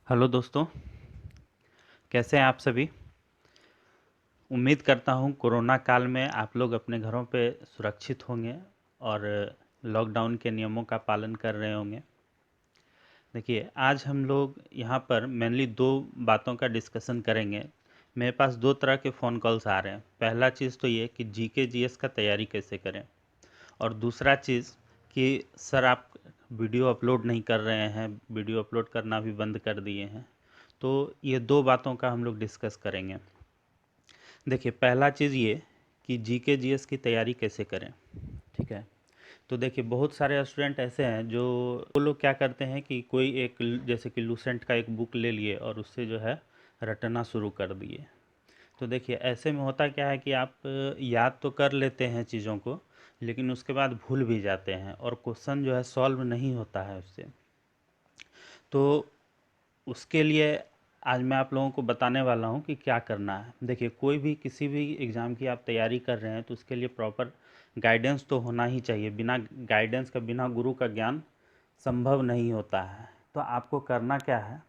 Hello दोस्तों, कैसे हैं आप सभी। उम्मीद करता हूं कोरोना काल में आप लोग अपने घरों पे सुरक्षित होंगे और लॉकडाउन के नियमों का पालन कर रहे होंगे। देखिए, आज हम लोग यहाँ पर मेनली दो बातों का डिस्कशन करेंगे। मेरे पास दो तरह के फ़ोन कॉल्स आ रहे हैं। पहला चीज़ तो ये कि जीके जीएस का तैयारी कैसे करें, और दूसरा चीज़ कि सर आप वीडियो अपलोड नहीं कर रहे हैं, वीडियो अपलोड करना भी बंद कर दिए हैं। तो ये दो बातों का हम लोग डिस्कस करेंगे। देखिए, पहला चीज़ ये कि जीके जीएस की तैयारी कैसे करें। ठीक है, तो देखिए बहुत सारे स्टूडेंट ऐसे हैं जो वो लोग क्या करते हैं कि कोई एक जैसे कि लूसेंट का एक बुक ले लिए और उससे जो है रटना शुरू कर दिए। तो देखिए ऐसे में होता क्या है कि आप याद तो कर लेते हैं चीज़ों को, लेकिन उसके बाद भूल भी जाते हैं और क्वेश्चन जो है सॉल्व नहीं होता है उससे। तो उसके लिए आज मैं आप लोगों को बताने वाला हूँ कि क्या करना है। देखिए, कोई भी किसी भी एग्ज़ाम की आप तैयारी कर रहे हैं तो उसके लिए प्रॉपर गाइडेंस तो होना ही चाहिए। बिना गाइडेंस का, बिना गुरु का ज्ञान संभव नहीं होता है। तो आपको करना क्या है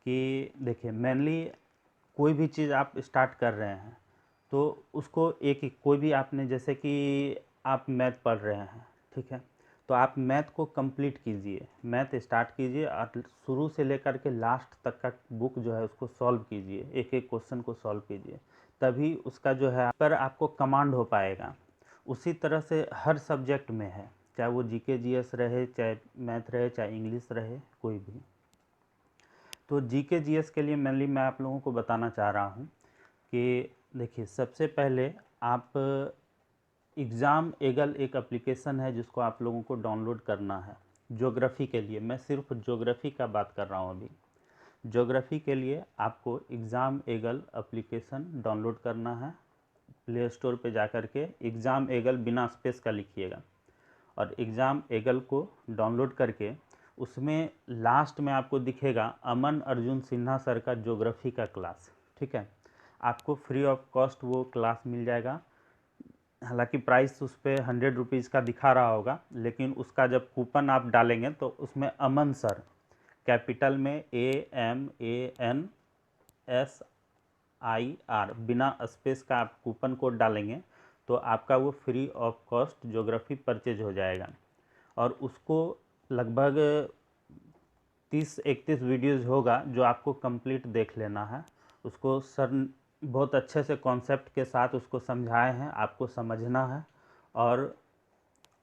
कि देखिए मेनली कोई भी चीज़ आप स्टार्ट कर रहे हैं तो उसको एक एक कोई भी आपने जैसे कि आप मैथ पढ़ रहे हैं, ठीक है, तो आप मैथ को कंप्लीट कीजिए, मैथ स्टार्ट कीजिए और शुरू से लेकर के लास्ट तक का बुक जो है उसको सॉल्व कीजिए, एक एक क्वेश्चन को सॉल्व कीजिए। तभी उसका जो है पर आपको कमांड हो पाएगा। उसी तरह से हर सब्जेक्ट में है, चाहे वो जीके जीएस रहे, चाहे मैथ रहे, चाहे इंग्लिश रहे, कोई भी। तो जीके जीएस के लिए मेनली मैं आप लोगों को बताना चाह रहा हूँ कि देखिए सबसे पहले आप एग्ज़ाम एगल एक एप्लीकेशन है जिसको आप लोगों को डाउनलोड करना है। ज्योग्राफी के लिए मैं सिर्फ ज्योग्राफी का बात कर रहा हूँ अभी। ज्योग्राफी के लिए आपको एग्ज़ाम एगल एप्लीकेशन डाउनलोड करना है। प्ले स्टोर पे जा कर के एग्ज़ाम एगल बिना स्पेस का लिखिएगा और एग्ज़ाम एगल को डाउनलोड करके उसमें लास्ट में आपको दिखेगा अमन अर्जुन सिन्हा सर का ज्योग्राफी का क्लास। ठीक है, आपको फ्री ऑफ कॉस्ट वो क्लास मिल जाएगा। हालांकि प्राइस उस पर 100 रुपीज़ का दिखा रहा होगा, लेकिन उसका जब कूपन आप डालेंगे तो उसमें अमन सर कैपिटल में AMANSIR बिना स्पेस का आप कूपन कोड डालेंगे तो आपका वो free of cost geography purchase हो जाएगा। और उसको लगभग 30-31 वीडियोज़ होगा जो आपको कंप्लीट देख लेना है। उसको सर बहुत अच्छे से कॉन्सेप्ट के साथ उसको समझाए हैं, आपको समझना है और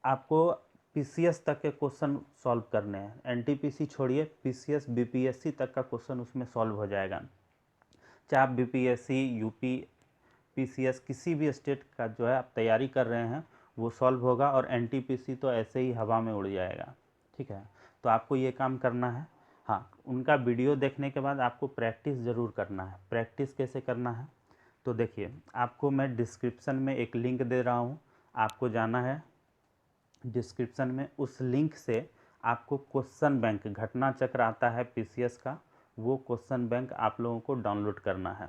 आपको पीसीएस तक के क्वेश्चन सॉल्व करने हैं। एनटीपीसी छोड़िए, पीसीएस बीपीएससी तक का क्वेश्चन उसमें सॉल्व हो जाएगा। चाहे आप बीपीएससी, यूपी, पीसीएस किसी भी स्टेट का जो है आप तैयारी कर रहे हैं वो सॉल्व होगा और एनटीपीसी तो ऐसे ही हवा में उड़ जाएगा। ठीक है, तो आपको ये काम करना है। हाँ, उनका वीडियो देखने के बाद आपको प्रैक्टिस ज़रूर करना है। प्रैक्टिस कैसे करना है तो देखिए, आपको मैं डिस्क्रिप्शन में एक लिंक दे रहा हूँ, आपको जाना है डिस्क्रिप्शन में। उस लिंक से आपको क्वेश्चन बैंक, घटना चक्र आता है पीसीएस का, वो क्वेश्चन बैंक आप लोगों को डाउनलोड करना है,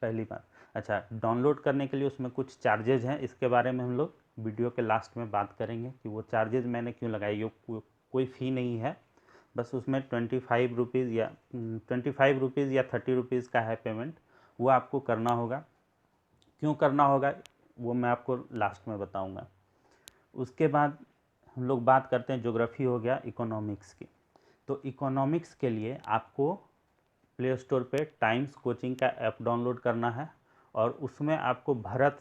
पहली बात। अच्छा, डाउनलोड करने के लिए उसमें कुछ चार्जेज हैं, इसके बारे में हम लोग वीडियो के लास्ट में बात करेंगे कि वो चार्जेज मैंने क्यों लगाए। ये कोई फ़ी नहीं है, बस उसमें 25 रुपीज़ या 30 रुपीज़ का है पेमेंट, वो आपको करना होगा। क्यों करना होगा वो मैं आपको लास्ट में बताऊंगा। उसके बाद हम लोग बात करते हैं, ज्योग्राफी हो गया, इकोनॉमिक्स की। तो इकोनॉमिक्स के लिए आपको प्ले स्टोर पे टाइम्स कोचिंग का ऐप डाउनलोड करना है और उसमें आपको भरत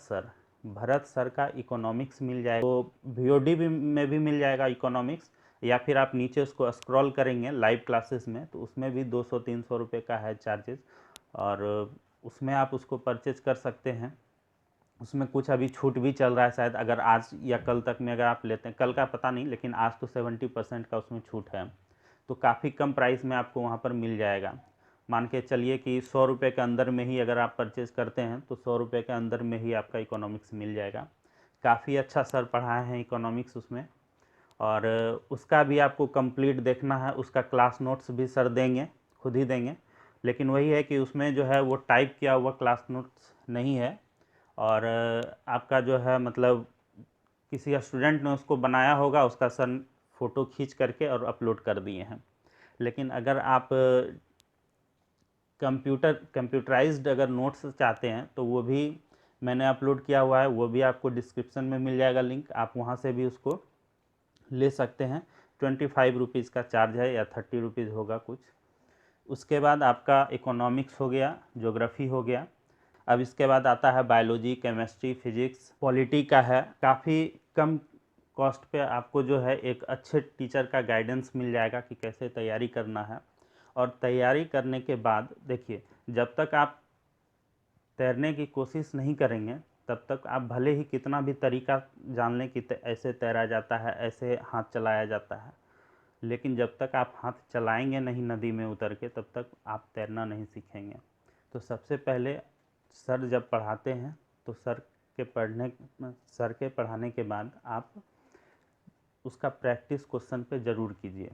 सर का इकोनॉमिक्स मिल जाएगा। तो वीओडी भी में भी मिल जाएगा इकोनॉमिक्स, या फिर आप नीचे उसको स्क्रॉल करेंगे लाइव क्लासेस में तो उसमें भी 200-300 रुपये का है चार्जेस, और उसमें आप उसको परचेज कर सकते हैं। उसमें कुछ अभी छूट भी चल रहा है शायद, अगर आज या कल तक में अगर आप लेते हैं, कल का पता नहीं, लेकिन आज तो 70% का उसमें छूट है। तो काफ़ी कम प्राइस में आपको वहाँ पर मिल जाएगा। मान के चलिए कि 100 रुपये के अंदर में ही अगर आप परचेज़ करते हैं तो 100 रुपये के अंदर में ही आपका इकोनॉमिक्स मिल जाएगा। काफ़ी अच्छा सर पढ़ाए हैं इकोनॉमिक्स उसमें, और उसका भी आपको कंप्लीट देखना है। उसका क्लास नोट्स भी सर देंगे, खुद ही देंगे, लेकिन वही है कि उसमें जो है वो टाइप किया हुआ क्लास नोट्स नहीं है, और आपका जो है मतलब किसी स्टूडेंट ने उसको बनाया होगा, उसका सर फ़ोटो खींच करके और अपलोड कर दिए हैं। लेकिन अगर आप कंप्यूटराइज्ड अगर नोट्स चाहते हैं तो वो भी मैंने अपलोड किया हुआ है, वो भी आपको डिस्क्रिप्शन में मिल जाएगा लिंक, आप वहाँ से भी उसको ले सकते हैं। 25 रुपीज़ का चार्ज है या 30 रुपीज़ होगा कुछ। उसके बाद आपका इकोनॉमिक्स हो गया, ज्योग्राफी हो गया। अब इसके बाद आता है बायोलॉजी, केमिस्ट्री, फिजिक्स, पॉलिटी का है। काफ़ी कम कॉस्ट पे आपको जो है एक अच्छे टीचर का गाइडेंस मिल जाएगा कि कैसे तैयारी करना है। और तैयारी करने के बाद देखिए, जब तक आप तैरने की कोशिश नहीं करेंगे तब तक आप भले ही कितना भी तरीका जान लें कि ऐसे तैरा जाता है, ऐसे हाथ चलाया जाता है, लेकिन जब तक आप हाथ चलाएंगे नहीं नदी में उतर के तब तक आप तैरना नहीं सीखेंगे। तो सबसे पहले सर जब पढ़ाते हैं तो सर के पढ़ाने के बाद आप उसका प्रैक्टिस क्वेश्चन पे ज़रूर कीजिए।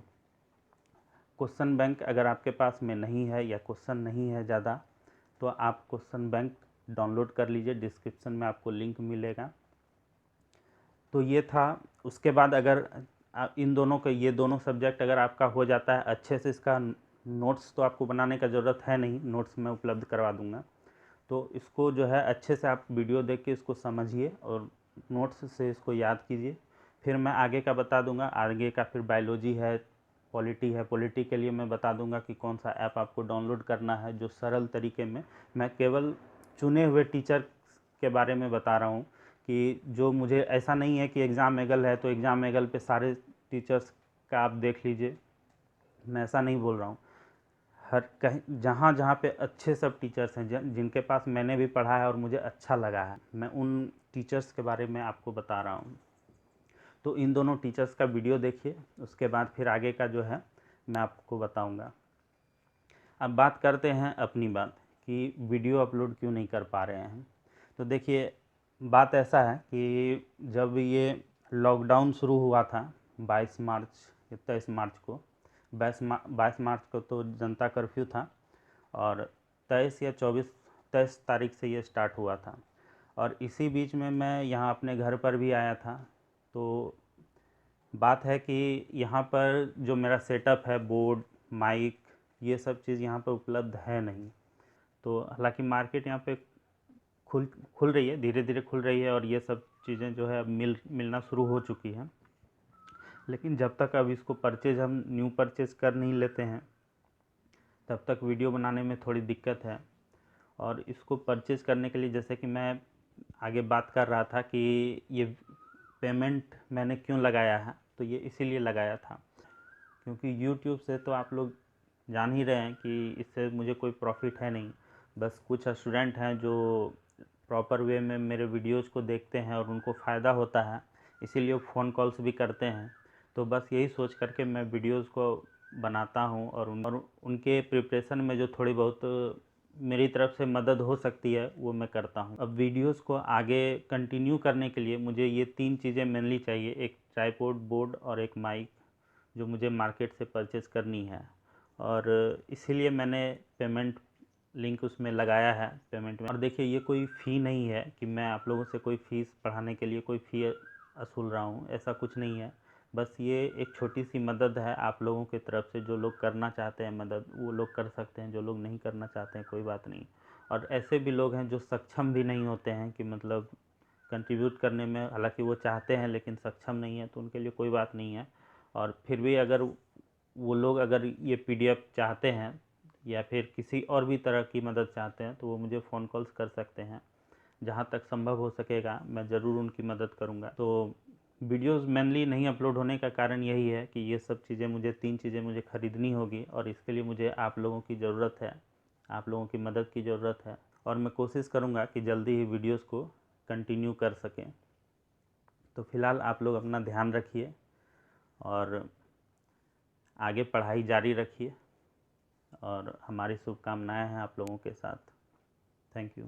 क्वेश्चन बैंक अगर आपके पास में नहीं है या क्वेश्चन नहीं है ज़्यादा तो आप क्वेश्चन बैंक डाउनलोड कर लीजिए, डिस्क्रिप्शन में आपको लिंक मिलेगा। तो ये था। उसके बाद अगर इन दोनों का, ये दोनों सब्जेक्ट अगर आपका हो जाता है अच्छे से, इसका नोट्स तो आपको बनाने का ज़रूरत है नहीं, नोट्स मैं उपलब्ध करवा दूंगा। तो इसको जो है अच्छे से आप वीडियो देख के इसको समझिए और नोट्स से इसको याद कीजिए। फिर मैं आगे का बता दूंगा, आगे का फिर बायोलॉजी है, पॉलिटी है। पॉलिटी के लिए मैं बता दूंगा कि कौन सा ऐप आपको डाउनलोड करना है जो सरल तरीके में, मैं केवल चुने हुए टीचर के बारे में बता रहा हूँ कि जो मुझे, ऐसा नहीं है कि एग्ज़ाम एगल है तो एग्ज़ाम एगल पे सारे टीचर्स का आप देख लीजिए, मैं ऐसा नहीं बोल रहा हूँ। हर कहीं जहाँ जहाँ पे अच्छे सब टीचर्स हैं जिनके पास मैंने भी पढ़ा है और मुझे अच्छा लगा है, मैं उन टीचर्स के बारे में आपको बता रहा हूँ। तो इन दोनों टीचर्स का वीडियो देखिए, उसके बाद फिर आगे का जो है मैं आपको बताऊँगा। अब बात करते हैं अपनी बात कि वीडियो अपलोड क्यों नहीं कर पा रहे हैं। तो देखिए, बात ऐसा है कि जब ये लॉकडाउन शुरू हुआ था 22 मार्च या 23 मार्च को, 22 मार्च को तो जनता कर्फ्यू था और 23 या 23 तारीख से ये स्टार्ट हुआ था। और इसी बीच में मैं यहाँ अपने घर पर भी आया था। तो बात है कि यहाँ पर जो मेरा सेटअप है, बोर्ड, माइक, ये सब चीज़ यहाँ पर उपलब्ध है नहीं। तो हालांकि मार्केट यहाँ पे खुल खुल रही है, धीरे धीरे खुल रही है और ये सब चीज़ें जो है अब मिलना शुरू हो चुकी हैं, लेकिन जब तक अब इसको परचेज हम न्यू परचेज कर नहीं लेते हैं तब तक वीडियो बनाने में थोड़ी दिक्कत है। और इसको परचेज करने के लिए, जैसे कि मैं आगे बात कर रहा था कि ये पेमेंट मैंने क्यों लगाया है, तो ये इसीलिए लगाया था क्योंकि YouTube से तो आप लोग जान ही रहे हैं कि इससे मुझे कोई प्रॉफिट है नहीं। बस कुछ स्टूडेंट हैं जो प्रॉपर वे में मेरे वीडियोज़ को देखते हैं और उनको फ़ायदा होता है, इसीलिए वो फ़ोन कॉल्स भी करते हैं। तो बस यही सोच करके मैं वीडियोज़ को बनाता हूँ और उनके प्रिपरेशन में जो थोड़ी बहुत मेरी तरफ से मदद हो सकती है वो मैं करता हूँ। अब वीडियोज़ को आगे कंटिन्यू करने के लिए मुझे ये 3 चीज़ें मेनली चाहिए, एक ट्राइपॉड, बोर्ड और एक माइक, जो मुझे मार्केट से परचेज़ करनी है। और इसीलिए मैंने पेमेंट लिंक उसमें लगाया है पेमेंट में। और देखिए, ये कोई फ़ी नहीं है कि मैं आप लोगों से कोई फ़ीस पढ़ाने के लिए कोई फ़ी वसूल रहा हूँ, ऐसा कुछ नहीं है। बस ये एक छोटी सी मदद है आप लोगों की तरफ से, जो लोग करना चाहते हैं मदद वो लोग कर सकते हैं, जो लोग नहीं करना चाहते हैं कोई बात नहीं। और ऐसे भी लोग हैं जो सक्षम भी नहीं होते हैं कि मतलब कंट्रीब्यूट करने में, हालांकि वो चाहते हैं लेकिन सक्षम नहीं है, तो उनके लिए कोई बात नहीं है। और फिर भी अगर वो लोग अगर ये PDF चाहते हैं या फिर किसी और भी तरह की मदद चाहते हैं तो वो मुझे फ़ोन कॉल्स कर सकते हैं। जहाँ तक संभव हो सकेगा मैं ज़रूर उनकी मदद करूँगा। तो वीडियोज़ मेनली नहीं अपलोड होने का कारण यही है कि ये सब चीज़ें मुझे, 3 चीज़ें मुझे ख़रीदनी होगी और इसके लिए मुझे आप लोगों की ज़रूरत है, आप लोगों की मदद की ज़रूरत है। और मैं कोशिश करूँगा कि जल्दी ही वीडियोज़ को कंटिन्यू कर सकें। तो फ़िलहाल आप लोग अपना ध्यान रखिए और आगे पढ़ाई जारी रखिए और हमारी शुभकामनाएं हैं आप लोगों के साथ। Thank you.